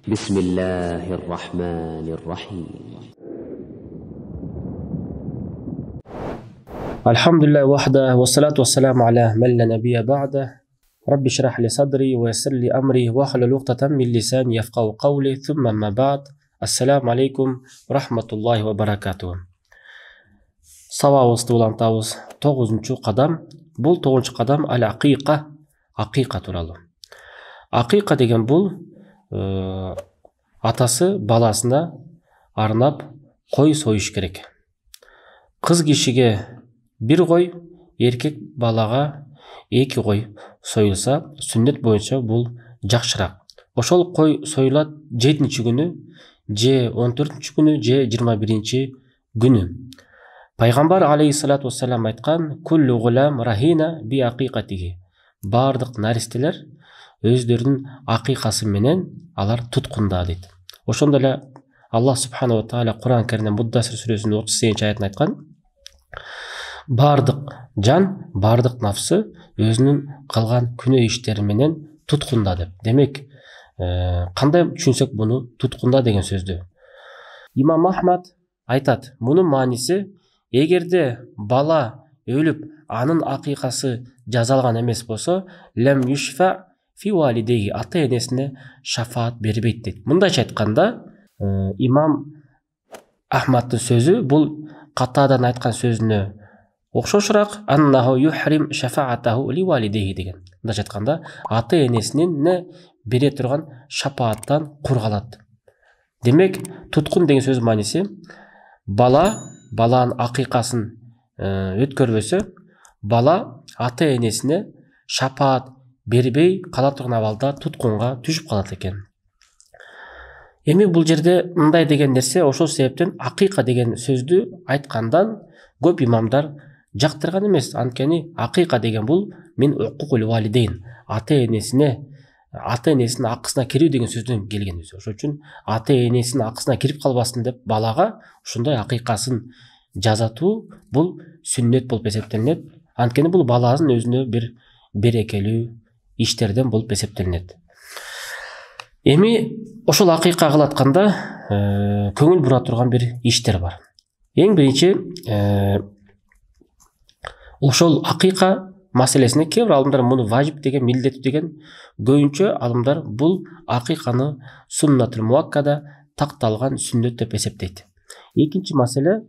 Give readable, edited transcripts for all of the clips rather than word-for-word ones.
بسم الله الرحمن الرحيم. الحمد لله وحده والصلاة والسلام على من لا نبي بعده. رب اشرح لي صدري ويسر لي أمري واحلل عقدة من لساني يفقهوا قولي ثم ما بعد. السلام عليكم ورحمة الله وبركاته. Сабағыбызды улантабыз. 9-чу қадам. Бұл 9-чу қадам ал-ақиқа, ақиқа туралы. Ақиқа деген бұл атасы баласына арнап қой сойыш керек. Қыз кешіге бір қой, еркек балаға 2 қой сойылса, сүннет бойынша бұл жақшырақ. Ошол қой сойылат 7-чі күні, же 14-чі күні, же 21-чі күні. Пайғамбар алейхиссалату вассалам айтқан: "Куллу гулам рахина би ақиқатиги." Бардық нәрестелер өздерінің ақиқасы менен алар тұтқында дейді. Ошондо эле Аллах субханаху ва тааля Кур'ан Каримде Муддассир сүрөсүнүн 38-чи аятында айткан: "Бардық жан, бардық нафсы өзүнүн кылган күнөө иштери менен туткунда" деп. Демек, кандай түшүнсөк буну туткунда деген сөздү? Имам Ахмад айтат: "Мунун мааниси, эгерде бала өлүп, анын акыйкасы жазалган эмес болсо, лем юшфа фи валидейхи, ата энесине шафаат бербейт" дейт. Мындайча айтканда, имам Ахмадтын сөзү бул Катадан айткан сөзүнө окшошураак, аннаху юхрим шафаатаху ли валидейхи деген. Мындайча айтканда, ата энесинин бере турган шафааттан кургалат. Демек, туткун деген сөз мааниси, баланын акыйкасын өткөрбөсө, бала ата энесине шафаат бербей кала турган абалда туткунга түшүп калат экен. Эми бул жерде мындай деген нерсе, ошол себептен акыйка деген сөздү айткандан көп имамдар жактырган эмес. Анткени акыйка деген бул мен укукул валидейн, ата энесинин акысына кирүү деген сөздөн келген. Ошол үчүн ата энесинин акысына кирип калбасын деп балага ушундай акыйкасын жазатуу бул сүннет болуп эсептелинет. Анткени бул баланын өзүнө бир берекелүү иштерден болуп эсептелинет. Эми ошол акыйка кылатканда көңүл бура турган бир иштер бар. Эң биринчи, ошол акыйка маселесине кээ бир алымдар муну важип деген, милдеттүү деген, көбүнчө алымдар бул акыйканы суннатул муаккада, такталган сүннөт деп эсептейт. Экинчи маселе,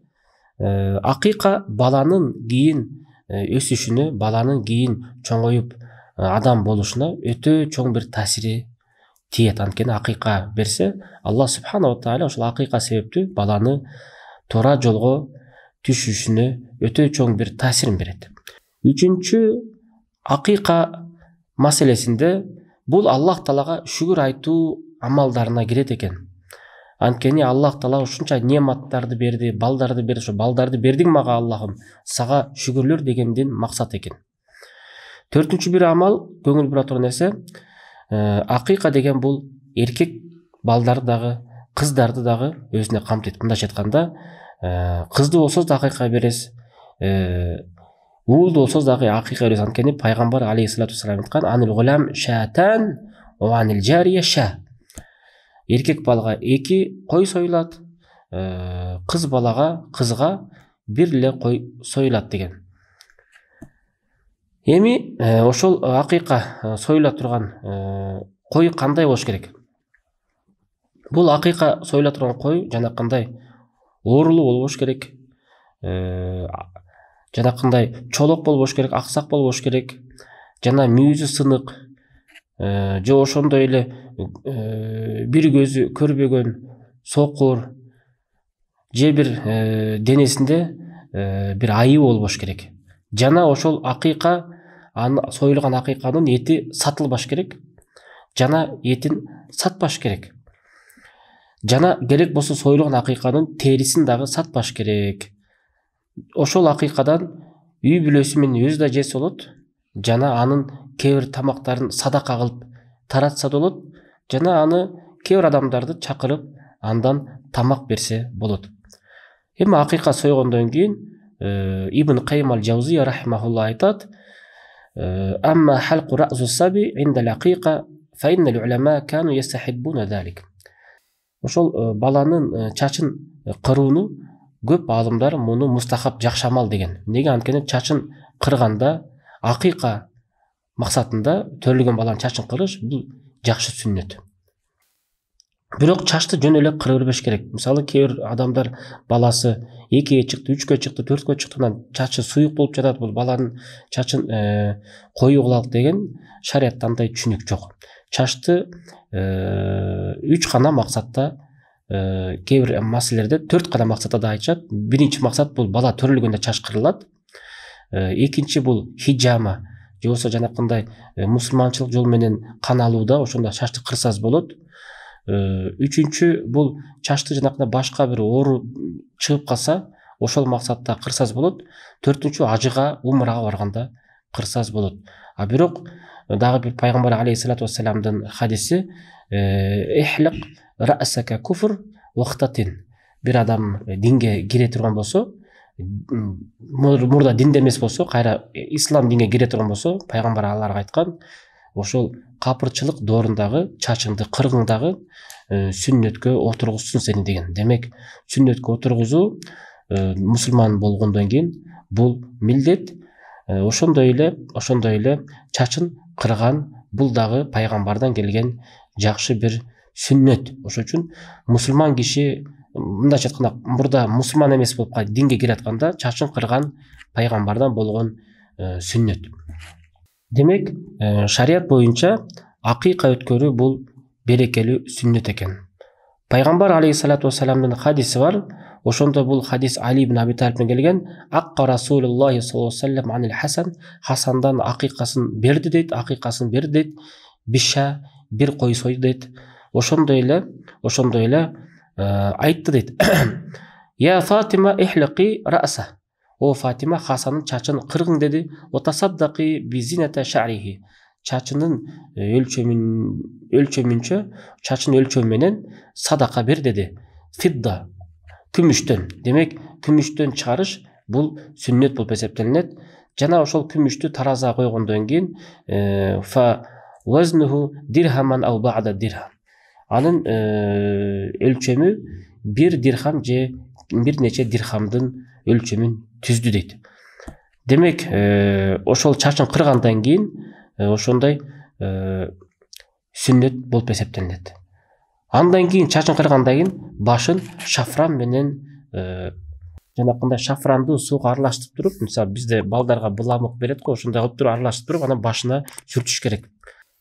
акыйка баланын кийин өсүшүнө, баланын кийин чоңоюп адам болушуна өтө чоң бир таасири тиет. Анткени акыйка берсе, Аллах субханаху ва тааля ошол акыйка себептүү баланы туура жолго түшүшүнө өтө чоң бир таасирин берет. Үчүнчү, акыйка маселесинде бул Аллах Таалага шүгүр айтуу амалдарына кирет экен. Анткени Аллах Таала ушунча нематтарды берди, балдарды берди, ошо балдарды бердиң мага Аллахым, сага шүгүрлөр дегенден максат экен. Төртүнчү бир амал, көңүл бура турган нерсе, акыйка деген бул эркек балдарды дагы, кыздарды дагы өзүнө камтыйт. Мындайча айтканда, кызды болсо да акыйка бересиз, уулду болсо дагы акыйка бересиз. Анткени пайгамбар алейхиссалату вассалам айткан: "Анил гулам шатан ва анил жария ша." Эркек балага 2 кой союлат, кыз балага, кызга 1 эле кой союлат деген. Эми ошол акыйка союла турган кой кандай болуш керек? Бул акыйка союла турган кой жанакындай оорулуу болбош керек, жанакындай чолок болбош керек, аксак болбош керек, жана мүйүзү сынык, же ошондой эле бир көзү көрбөгөн, сокур, же бир денесинде бир айы болбош керек. Жана ошол акыйка, союлган акыйканын эти сатылбаш керек, жана этин сатпаш керек. Жана керек болсо союлган акыйканын терисин дагы сатпаш керек. Ошол акыйкадан үй бүлөсү менен өзү да жесе болот, жана анын кээ бир тамактарын садака кылып таратса болот, жана аны кээ бир адамдарды чакырып андан тамак берсе болот. Эми акыйка сойгондон кийин Ибн Каййим аль-Джаузия рахимахулла айтат: "Амма халqu ra'su sabi 'inda al-aqiqa fa inna al-ulama kanu yastahibuna dhalik." ошол баланын чачын кырууну көп аалымдар муну мустахаб, жакшы амал деген. Неге? Анткени чачын кырганда акыйка максатында төрөлгөн баланын чачын кырыш бул жакшы сүннөт. Бирок чачты жөн эле кыра бербеш керек. Мисалы кээ бир адамдар баласы 2-ге чыкты, 3-кө чыкты, 4-кө чыктыгынан чачы суюк болуп жатат, бул баланын чачын коюу кылалык деген шариятта андай түшүнүк жок. Чачты 3 гана максатта, кээ бир маселелерде 4 гана максатта да айтышат. Биринчи максат бул бала төрөлгөндө чач кырылат. Экинчи бул хиджама, же болбосо жанакындай мусулманчылык жол менен кан алууда, ошондо чачты кырсаңыз болот. Үчүнчү бул чачты жанакындай башка бир оору чыгып калса, ошол максатта кырсаңыз болот. Төртүнчү ажыга, умрага барганда кырсаңыз болот. А бирок дагы бир пайгамбар алейхиссалату вассаламдын хадиси ихлик ра'сака куфр вахтатин. Бир адам динге кире турган болсо, мурда динде эмес болсо, кайра ислам динге кире турган болсо, пайгамбар аларга айткан, ошол капырчылык доорундагы чачыңды кыргыңдагы сүннөткө отургузсун сени деген. Демек, сүннөткө отургузуу мусулман болгондон кийин бул милдет. Ошондой эле чачын кырган бул дагы пайгамбардан келген жакшы бир сүннөт. Ошон үчүн мусулман киши, мындайча айтканда, мурда мусулман эмес болуп калып динге кире атканда чачын кырган пайгамбардан болгон сүннөт. Демек, шарият боюнча акыйка өткөрүү бул берекелүү сүннөт экен. Пайгамбар алейхиссалату вассаламдын хадиси бар. Ошондо бул хадис Али ибн Аби Талибтен келген. Акка Расулуллахи саллаллаху алейхи ва саллям анил Хасан, Хасандан акыйкасын берди дейт, акыйкасын берди дейт. Биша бир кой сойду дейт. Ошондой эле айтты дейт. Я Фатима ихлиqi раса. О Фатима, Хасанын чачын кыргың деди. Отасаддaqi бизината шарихи. Чачынын өлчөмүнчө, чачын өлчөм менен садака бер деди. Фидда, күмүштөн. Демек, күмүштөн чыгарыш бул сүннөт болуп эсептелинет. Жана ошол күмүштү таразага койгондон кийин фа вазнуху дирхаман ау ба'да дирхам. Анын өлчөмү бир дирхам же бир нече дирхамдын өлчөмүн түздү дейт. Демек, ошол чачын кыргандан кийин ошондой сүннөт болуп эсептелинет. Андан кийин чачын кыргандан кийин башын шафран менен жанакындай шафранды сууга аралаштырып туруп, мисалы бизде балдарга буламык берет го, ошондой кылып туруп аралаштырып туруп, анан башына сүртүш керек.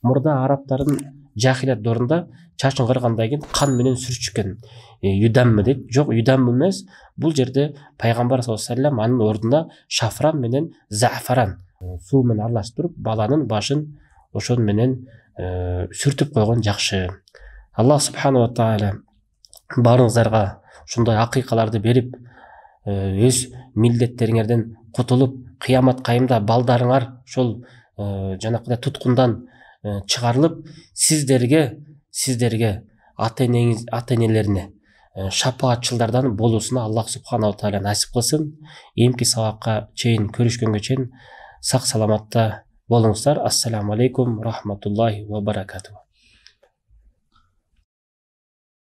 Мурда арабтардын жахилият доорунда чачын кыргандан кийин кан менен сүрчүккен. Юдаммы дейт. Жок, юдаммы эмес. Бул жерде пайгамбар саллаллаху алейхи ва саллям анын ордуна шафран менен зафаран суу менен аралаштырып, баланын башын ошон менен сүртүп койгон жакшы. Аллах субхана ва тааля баарыңыздарга ушундай акыйкаларды берип, өз милдеттериңерден кутулуп, кыямат кайымда балдарыңар ошол жанакындай туткундан чыгарылып, сиздерге ата-энелерине шапаатчылдардан болуусуна Аллах субхана ва тааля насип кылсын. Эмки сабакка чейин көрүшкөнгө чейин сак саламатта болуңуздар. Ассаламу алейкум рахматуллахи ва баракатух.